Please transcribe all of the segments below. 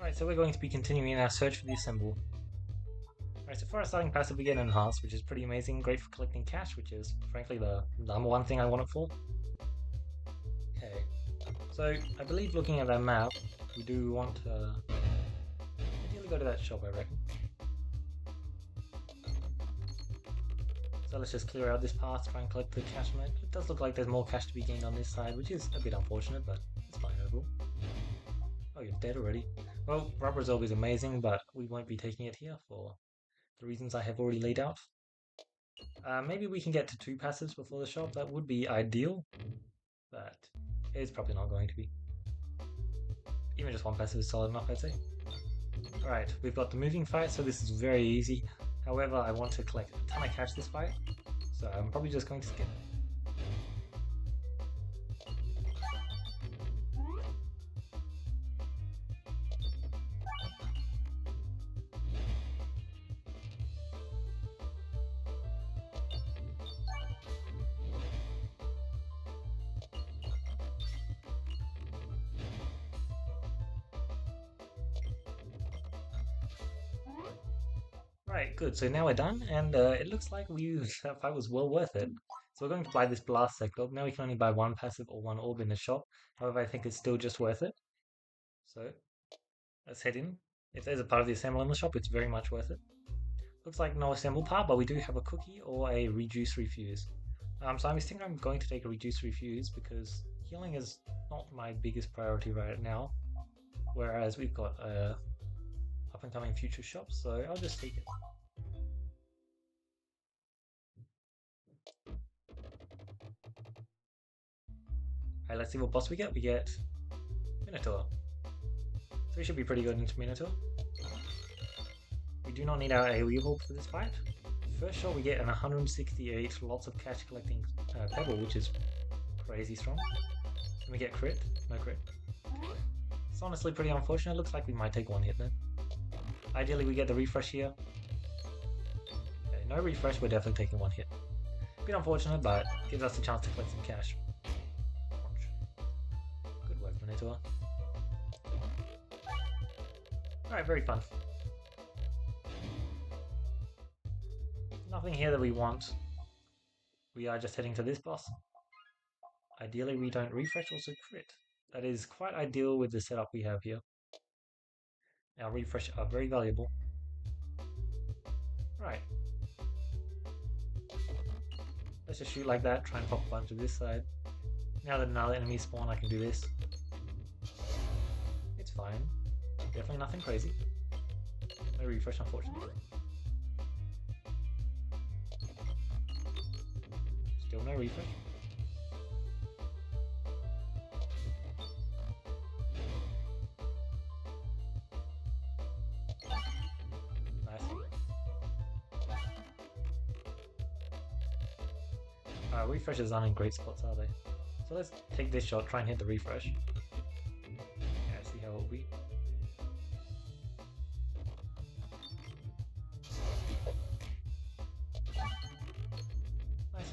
Alright, so we're going to be continuing our search for the assemball. Alright, so for our starting passive we get enhanced, which is pretty amazing, great for collecting cash, which is frankly the number one thing I want it for. Okay, so I believe looking at that map, we do want to ideally go to that shop, I reckon. So let's just clear out this path, try and collect the cash from it. It does look like there's more cash to be gained on this side, which is a bit unfortunate, but it's fine overall. Oh, you're dead already. Well, rubber resolve is amazing, but we won't be taking it here for the reasons I have already laid out. Maybe we can get to 2 passives before the shop. That would be ideal, but it's probably not going to be. Even just 1 passive is solid enough, I'd say. Alright, we've got the moving fight, so this is very easy. However, I want to collect a ton of cash this fight, so I'm probably just going to skip. Right, good. So now we're done, and it looks like that fight was well worth it. So we're going to buy this blast sector. Now we can only buy 1 passive or 1 orb in the shop. However, I think it's still just worth it. So let's head in. If there's a part of the assemble in the shop, it's very much worth it. Looks like no assemble part, but we do have a cookie or a reduce refuse. So I'm thinking I'm going to take a reduce refuse because healing is not my biggest priority right now. Whereas we've got up and coming future shops, so I'll just take it. Alright, let's see what boss we get. We get Minotaur. So we should be pretty good into Minotaur. We do not need our AoE evolve for this fight. First shot we get an 168 lots of cash collecting pebble, which is crazy strong. And we get crit, no crit. It's honestly pretty unfortunate. Looks like we might take 1 hit then. Ideally we get the refresh here. Okay, no refresh, we're definitely taking 1 hit. Bit unfortunate, but gives us a chance to collect some cash. Good work, Minotaur. Alright, very fun. Nothing here that we want. We are just heading to this boss. Ideally we don't refresh, also crit. That is quite ideal with the setup we have here. Our refresh are very valuable. Right. Let's just shoot like that, try and pop a bunch of this side. Now that another enemy spawn, I can do this. It's fine. Definitely nothing crazy. No refresh, unfortunately. Still no refresh. Nice. Refreshes aren't in great spots, are they? So let's take this shot, try and hit the refresh. Yeah, see how it will be. Nice.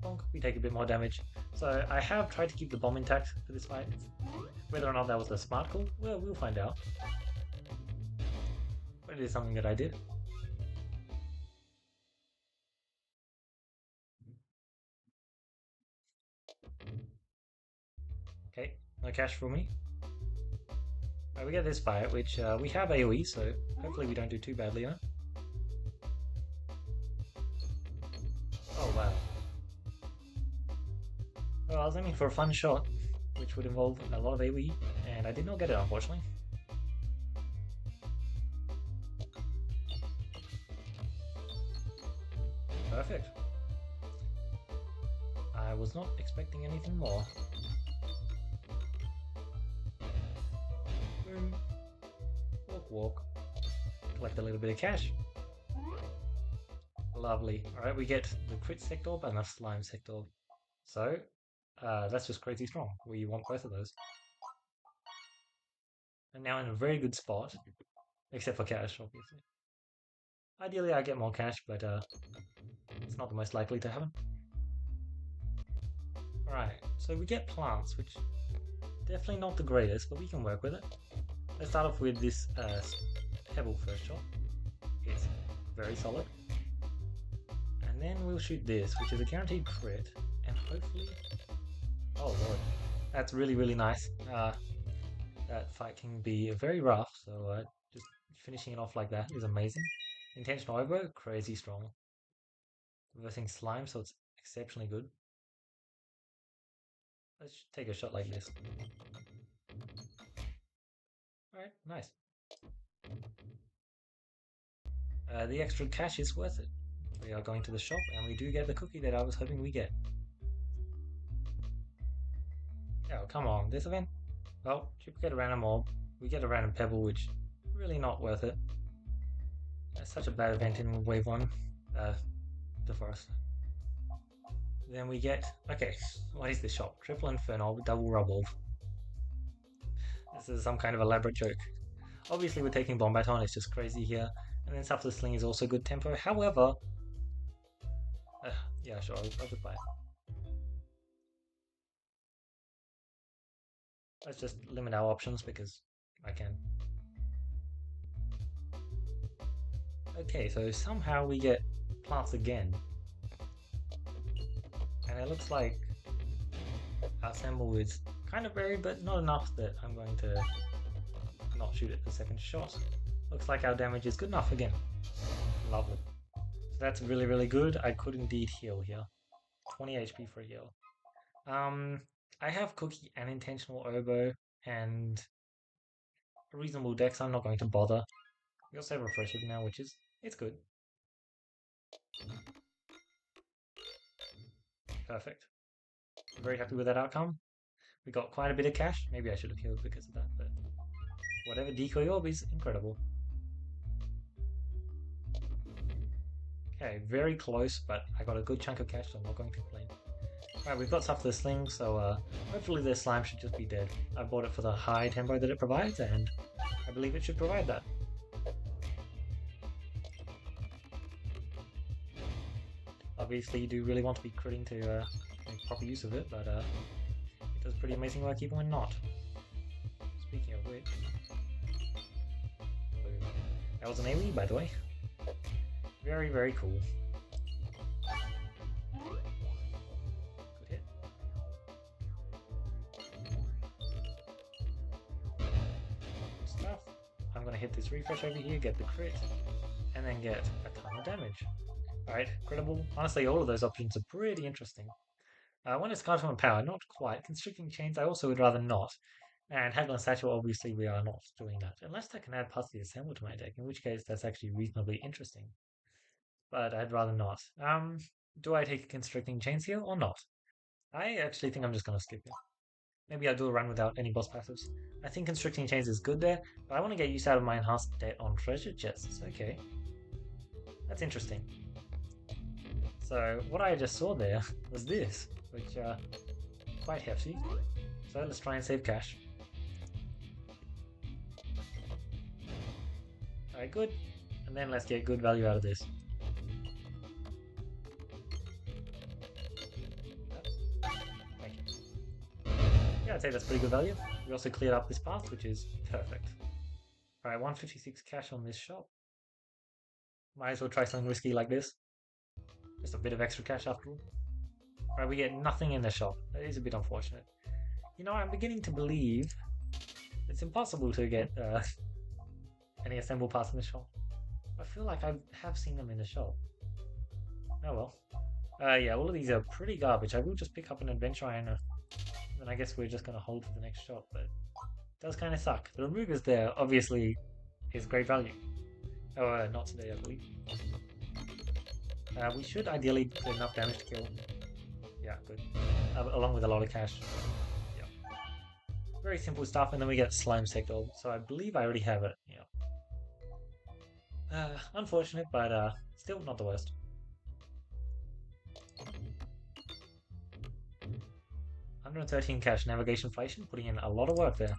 Bonk, we take a bit more damage. So I have tried to keep the bomb intact for this fight. Whether or not that was a smart call, well, we'll find out. But it is something that I did. Okay, no cash for me. Right, we get this fight, which we have AoE, so hopefully we don't do too badly on it. Oh wow. Well, I was aiming for a fun shot, which would involve a lot of AoE, and I did not get it, unfortunately. Perfect. I was not expecting anything more. Boom. Walk, walk. Collect a little bit of cash. Lovely. Alright, we get the crit sector and the slime sector. So, that's just crazy strong. We want both of those. And now in a very good spot, except for cash, obviously. Ideally, I get more cash, but it's not the most likely to happen. Alright, so we get plants, which definitely not the greatest, but we can work with it. Let's start off with this pebble first shot. It's very solid. And then we'll shoot this, which is a guaranteed crit, and hopefully... Oh lord, that's really, really nice. That fight can be very rough, so just finishing it off like that is amazing. Intentional over, crazy strong. Reversing slime, so it's exceptionally good. Let's take a shot like this. Alright, nice. The extra cash is worth it. We are going to the shop and we do get the cookie that I was hoping we get. Oh, come on, this event? Well, you get a random orb, we get a random pebble, which really not worth it. That's such a bad event in wave 1, the forest. Then we get, okay, what is this shop? Triple Inferno, double Rubble. This is some kind of elaborate joke. Obviously we're taking Bombaton, it's just crazy here. And then Subtle Sling is also good tempo. However, yeah, sure, I'll just buy it. Let's just limit our options because I can. Okay, so somehow we get plants again. And it looks like our assemball is kind of buried, but not enough that I'm going to not shoot it the second shot. Looks like our damage is good enough again. Lovely. So that's really, really good. I could indeed heal here. 20 HP for a heal. I have Cookie and Intentional Oboe and a reasonable dex. I'm not going to bother. We also have Refresher now, which is, it's good. Perfect. I'm very happy with that outcome. We got quite a bit of cash. Maybe I should have healed because of that, but whatever, Decoy Orb is incredible. Okay, very close, but I got a good chunk of cash, so I'm not going to complain. Alright, we've got stuff for the sling, so hopefully their slime should just be dead. I bought it for the high tempo that it provides, and I believe it should provide that. Obviously you do really want to be critting to make proper use of it, but it does pretty amazing work even when not. Speaking of which... that was an AoE, by the way. Very, very cool. Good hit. Good stuff. I'm gonna hit this refresh over here, get the crit, and then get a ton of damage. Alright, credible. Honestly, all of those options are pretty interesting. One is Cartoon Power, not quite. Constricting Chains, I also would rather not. And Haglin Satchel, obviously we are not doing that. Unless I can add Pussy Assemble to my deck, in which case that's actually reasonably interesting. But I'd rather not. Do I take Constricting Chains here or not? I actually think I'm just going to skip it. Maybe I'll do a run without any boss passives. I think Constricting Chains is good there, but I want to get use out of my enhanced debt on treasure chests. Okay. That's interesting. So what I just saw there was this, which quite hefty. So let's try and save cash. Alright, good. And then let's get good value out of this. Thank you. Yeah, I'd say that's pretty good value. We also cleared up this path, which is perfect. Alright, 156 cash on this shop. Might as well try something risky like this. Just a bit of extra cash after all. Alright, we get nothing in the shop. That is a bit unfortunate. You know, I'm beginning to believe it's impossible to get any assemble parts in the shop. I feel like I have seen them in the shop. Oh well. Yeah, all of these are pretty garbage. I will just pick up an adventure iron, and I guess we're just going to hold for the next shop, but it does kind of suck. The removers there, obviously, is great value. Oh, not today, I believe. We should ideally do enough damage to kill. Yeah, good. Along with a lot of cash. Yeah. Very simple stuff, and then we get Slime Sector, so I believe I already have it. Yeah. Unfortunate, but still not the worst. $113 cash navigation inflation, putting in a lot of work there.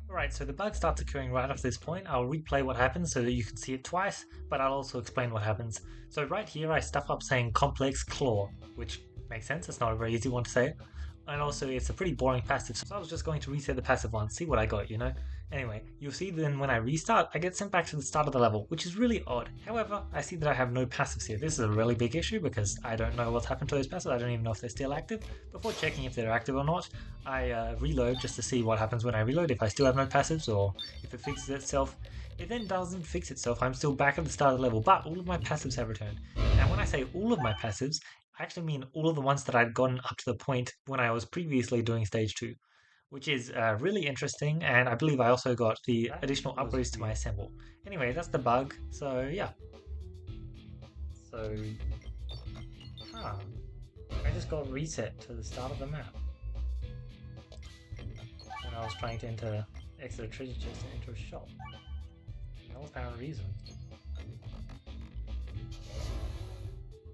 Alright, so the bug starts occurring right off this point. I'll replay what happens so that you can see it twice, but I'll also explain what happens. So right here I stuff up saying complex claw, which makes sense, it's not a very easy one to say. And also, it's a pretty boring passive, so I was just going to reset the passive once, see what I got, you know? Anyway, you'll see then when I restart, I get sent back to the start of the level, which is really odd. However, I see that I have no passives here. This is a really big issue because I don't know what's happened to those passives. I don't even know if they're still active. Before checking if they're active or not, I reload just to see what happens when I reload, if I still have no passives or if it fixes itself. It then doesn't fix itself. I'm still back at the start of the level, but all of my passives have returned. And when I say all of my passives, I actually mean all of the ones that I'd gotten up to the point when I was previously doing stage 2, which is really interesting, and I believe I also got the additional upgrades to my assemball. Anyway, that's the bug, so yeah. So, huh, I just got reset to the start of the map. When I was trying to exit a treasure chest and enter a shop. No apparent reason.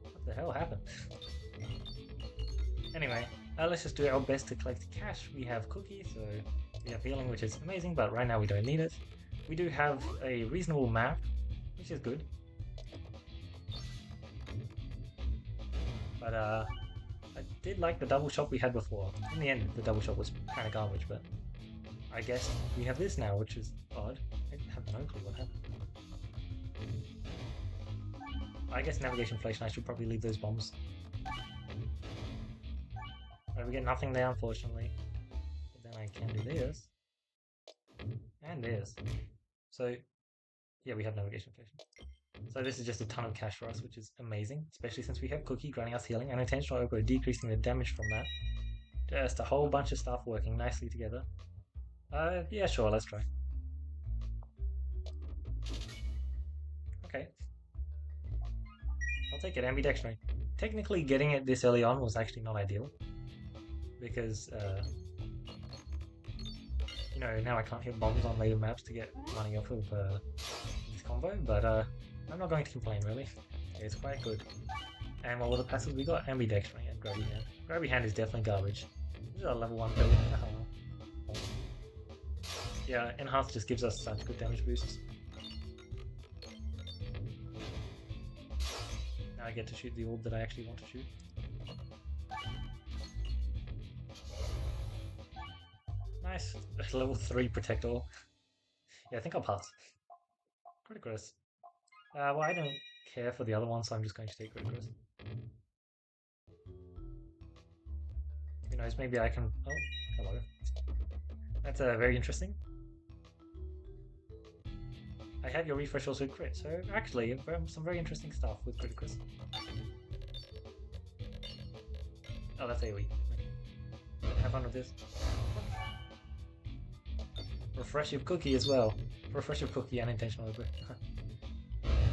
What the hell happened? Anyway, let's just do our best to collect cash. We have cookies, so we have healing, which is amazing, but right now we don't need it. We do have a reasonable map, which is good. But I did like the double shop we had before. In the end, the double shop was kind of garbage, but I guess we have this now, which is odd. I have no clue what happened. I guess navigation inflation, I should probably leave those bombs. Right, we get nothing there, unfortunately. But then I can do this. And this. So, yeah, we have navigation inflation. So this is just a ton of cash for us, which is amazing. Especially since we have Cookie granting us healing and intentional Oko decreasing the damage from that. Just a whole bunch of stuff working nicely together. Yeah, sure, let's try. Okay. I'll take it, ambidextrous. Technically, getting it this early on was actually not ideal. Because, you know, now I can't hit bombs on later maps to get money off of this combo, but I'm not going to complain, really. It's quite good. And what were the passives we got? Ambidextrous and Grabby Hand. Grabby Hand is definitely garbage. This is a level 1 build. Yeah, Enhance just gives us such good damage boosts. Now I get to shoot the orb that I actually want to shoot. Nice. Level 3 Protector. Yeah, I think I'll pass. Criticus. Well, I don't care for the other one, so I'm just going to take Criticus. Who knows, maybe I can... Oh, hello. That's very interesting. I have your refresh also crit, so actually, some very interesting stuff with Criticus. Oh, that's AoE. Okay. Have fun with this. Refreshive Cookie as well. Refreshive Cookie and Intentional Over.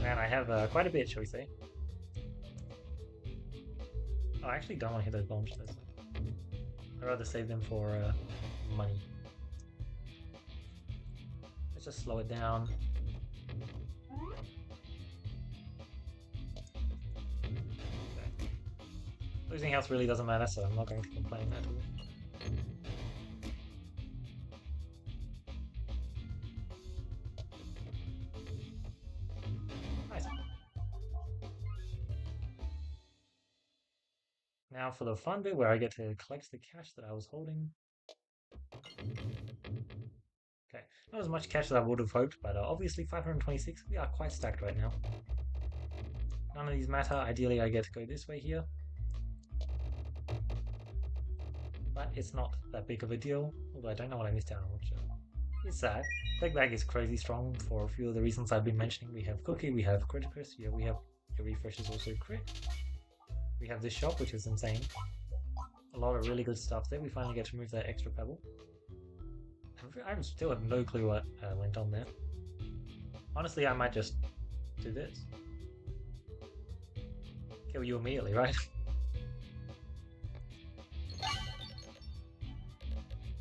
Man, I have quite a bit, shall we say. Oh, I actually don't want to hit those bombs. I'd rather save them for money. Let's just slow it down. Okay. Losing health really doesn't matter, so I'm not going to complain at all. Now for the fun bit where I get to collect the cash that I was holding. Okay, not as much cash as I would have hoped, but obviously 526, we are quite stacked right now. None of these matter, ideally I get to go this way here. But it's not that big of a deal, although I don't know what I missed out on, which is sad. Big Bag is crazy strong for a few of the reasons I've been mentioning. We have Cookie, we have Criticus, yeah, we have your refresh is also crit. We have this shop, which is insane. A lot of really good stuff there. We finally get to move that extra pebble. I still have no clue what went on there. Honestly, I might just do this. Kill you immediately, right?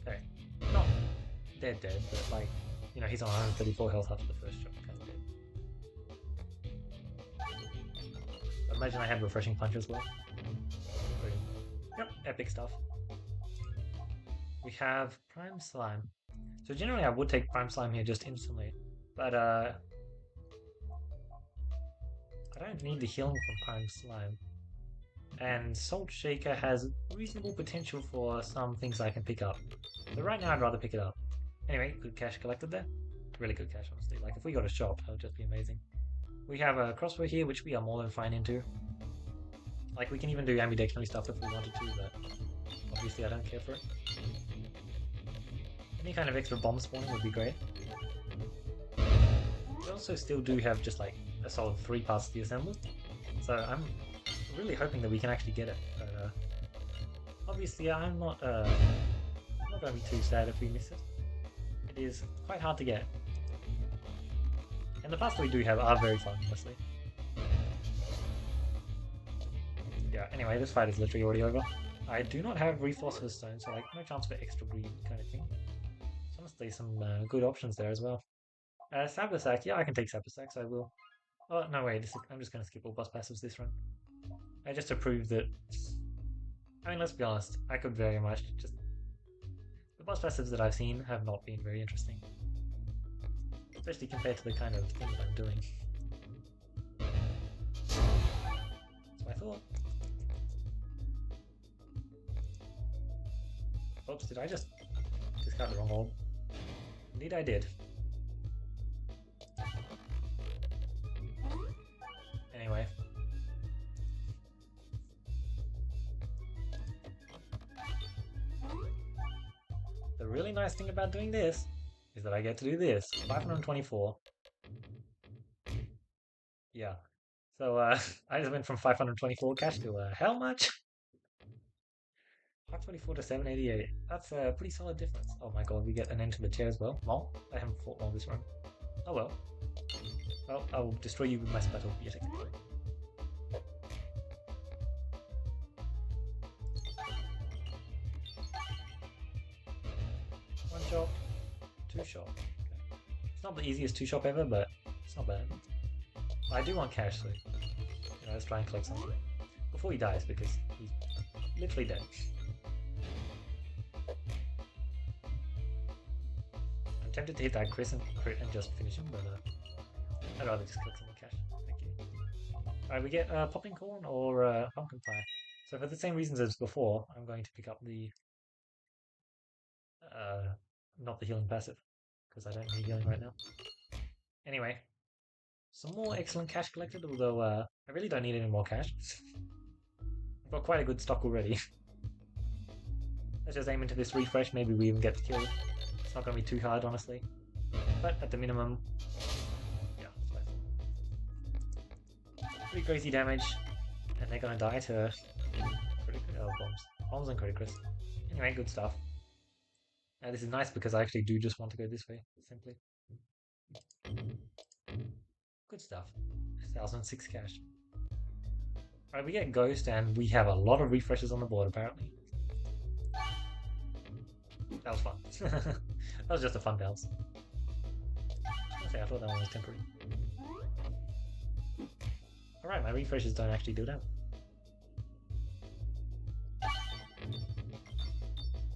Okay. Not dead, but like, you know, he's on 134 health after the first shot. Kind of dead. Imagine I had Refreshing Punch as well. Boom. Yep, epic stuff. We have Prime Slime. So generally I would take Prime Slime here just instantly, but I don't need the healing from Prime Slime. And Salt Shaker has reasonable potential for some things I can pick up. So right now I'd rather pick it up. Anyway, good cash collected there. Really good cash, honestly. Like, if we got a shop, that would just be amazing. We have a crossbow here, which we are more than fine into. Like, we can even do ambidextrous stuff if we wanted to, but obviously I don't care for it. Any kind of extra bomb spawning would be great. We also still do have just like a solid 3 parts to the assembly, so I'm really hoping that we can actually get it. But obviously I'm not going to be too sad if we miss it. It is quite hard to get. And the parts that we do have are very fun, honestly. Yeah, anyway, this fight is literally already over. I do not have Reinforcement Stone, so like no chance for extra greed kind of thing. So honestly, some good options there as well. Saber Sack, yeah, I can take Saber Sack, so I will. Oh, no, wait, I'm just going to skip all boss passives this run. Just to prove that... I mean, let's be honest, I could very much just... The boss passives that I've seen have not been very interesting. Especially compared to the kind of things I'm doing. That's my thought. Oops, did I just discard the wrong orb? Indeed I did. Anyway. The really nice thing about doing this is that I get to do this. 524. Yeah. So I just went from 524 cash to how much? 524 to 788. That's a pretty solid difference. Oh my god, we get an end to the chair as well. Well, I haven't fought long this run. Oh well. Well, I'll destroy you with my spattle yet again. One shot, two shot. Okay. It's not the easiest two shot ever, but it's not bad. I do want cash, so let's try and collect something before he dies because he's literally dead. I'm tempted to hit that crit and just finish him, but I'd rather just collect some more cash. Thank you. Alright, we get popping corn or pumpkin pie. So for the same reasons as before, I'm going to pick up the not the healing passive because I don't need healing right now. Anyway. Some more excellent cash collected, although I really don't need any more cash. I've got quite a good stock already. Let's just aim into this refresh, maybe we even get the kill. It's not going to be too hard, honestly. But at the minimum, yeah, it's worth it. Pretty crazy damage, and they're going to die to bombs. Bombs and criticus. Anyway, good stuff. This is nice because I actually do just want to go this way, simply. Good stuff. 1006 cash. Alright, we get Ghost and we have a lot of refreshes on the board apparently. That was fun. That was just a fun bounce. I thought that one was temporary. Alright, my refreshes don't actually do that.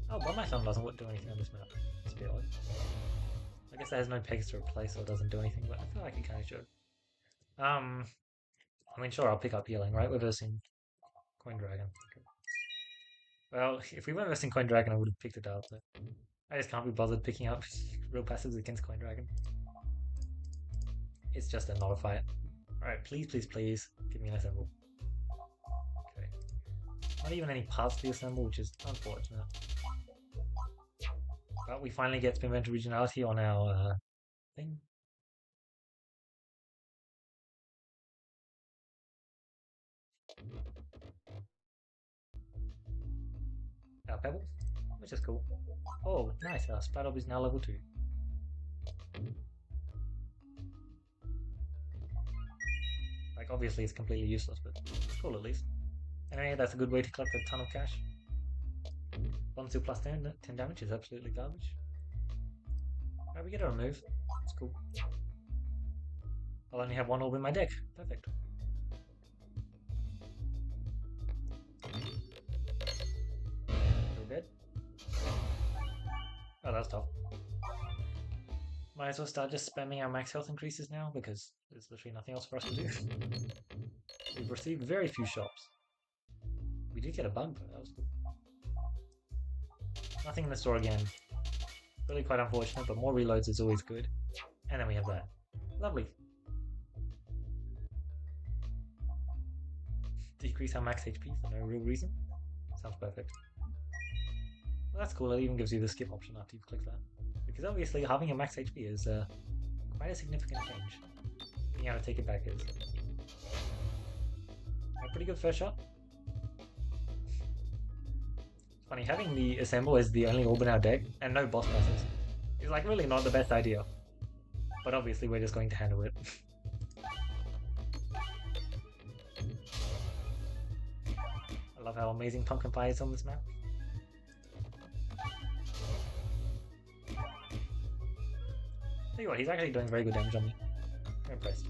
Oh, but my thumb doesn't do anything on this map. It's a bit odd. I guess it has no pegs to replace, so it doesn't do anything, but I feel like it kind of should. I mean, sure, I'll pick up healing, right? We're versing Coin Dragon. Okay. Well, if we weren't versing Coin Dragon, I would have picked it up, but I just can't be bothered picking up real passives against Coin Dragon. It's just not a fight. Alright, please, please, please, give me an assemble. Okay. Not even any parts to assemble, which is unfortunate. But we finally get Spin Vent Originality on our thing. Our Pebble, which is cool. Oh, nice, our Splat is now level 2. Like, obviously it's completely useless, but it's cool at least. Anyway, that's a good way to collect a ton of cash. 1 2 plus 10 damage is absolutely garbage. Alright, we get a remove. It's cool. I'll only have 1 orb in my deck. Perfect. Dead. Oh, that's tough. Might as well start just spamming our max health increases now because there's literally nothing else for us to do. We've received very few shops. We did get a bug though, that was cool. Nothing in the store again. Really quite unfortunate, but more reloads is always good. And then we have that. Lovely. Decrease our max HP for no real reason. Sounds perfect. Well, that's cool, it even gives you the skip option after you've clicked that. Because obviously having a max HP is quite a significant change. Being able to take it back is a pretty good first shot. It's funny, having the assemball as the only orb in our deck and no boss passes is like really not the best idea. But obviously we're just going to handle it. I love how amazing pumpkin pie is on this map. Tell you what, he's actually doing very good damage on me. I'm impressed.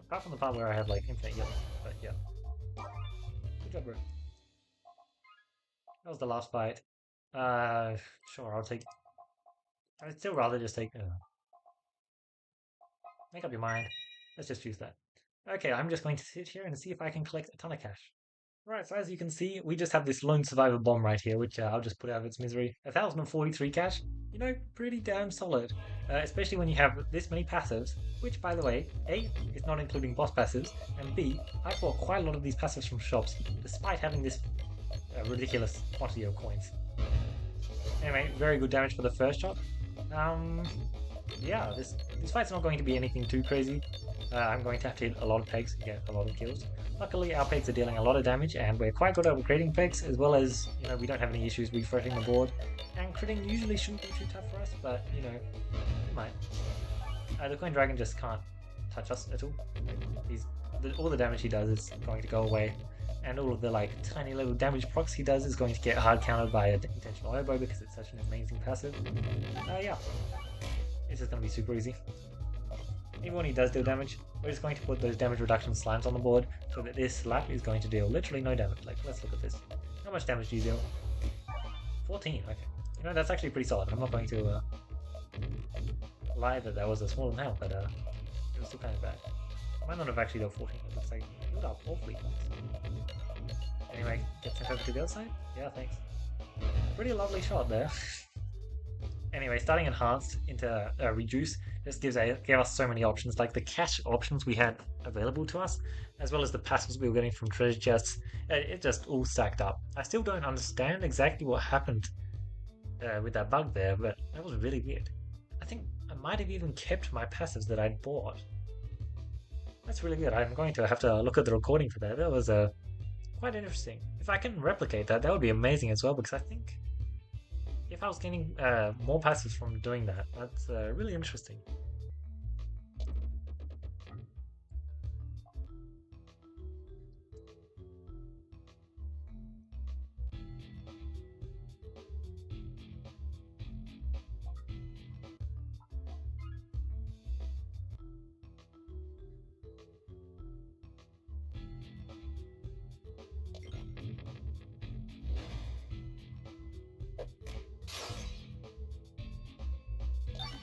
Apart from the part where I have like infinite healing, but yeah. Good job, bro. That was the last fight. Sure, I'll take... I'd still rather just take... Make up your mind. Let's just choose that. Okay, I'm just going to sit here and see if I can collect a ton of cash. Right, so as you can see, we just have this lone survivor bomb right here, which I'll just put out of its misery. 1,043 cash, you know, pretty damn solid. Especially when you have this many passives, which, by the way, A, is not including boss passives, and B, I bought quite a lot of these passives from shops, despite having this ridiculous quantity of coins. Anyway, very good damage for the first shot. Yeah, this fight's not going to be anything too crazy. I'm going to have to hit a lot of pegs and get a lot of kills. Luckily, our pegs are dealing a lot of damage, and we're quite good at upgrading pegs, as well as, you know, we don't have any issues refreshing the board. And critting usually shouldn't be too tough for us, but, you know, it might. The Coin Dragon just can't touch us at all. All the damage he does is going to go away, and all of the, like, tiny little damage procs he does is going to get hard countered by an intentional elbow because it's such an amazing passive. Yeah. This is going to be super easy. Even when he does deal damage, we're just going to put those damage reduction slimes on the board so that this slap is going to deal literally no damage. Like, let's look at this. How much damage do you deal? 14, okay. You know, that's actually pretty solid. I'm not going to lie that was a small amount, but it was still kind of bad. Might not have actually dealt 14, it looks like you healed up awfully fast. Anyway, get sent over to the other side? Yeah, thanks. Pretty lovely shot there. Anyway, starting enhanced into reduce just gave us so many options, like the cash options we had available to us, as well as the passives we were getting from treasure chests. It just all stacked up. I still don't understand exactly what happened with that bug there, but that was really weird. I think I might have even kept my passives that I'd bought. That's really weird. I'm going to have to look at the recording for that. That was quite interesting. If I can replicate that, that would be amazing as well, because I think if I was getting more passives from doing that, that's really interesting.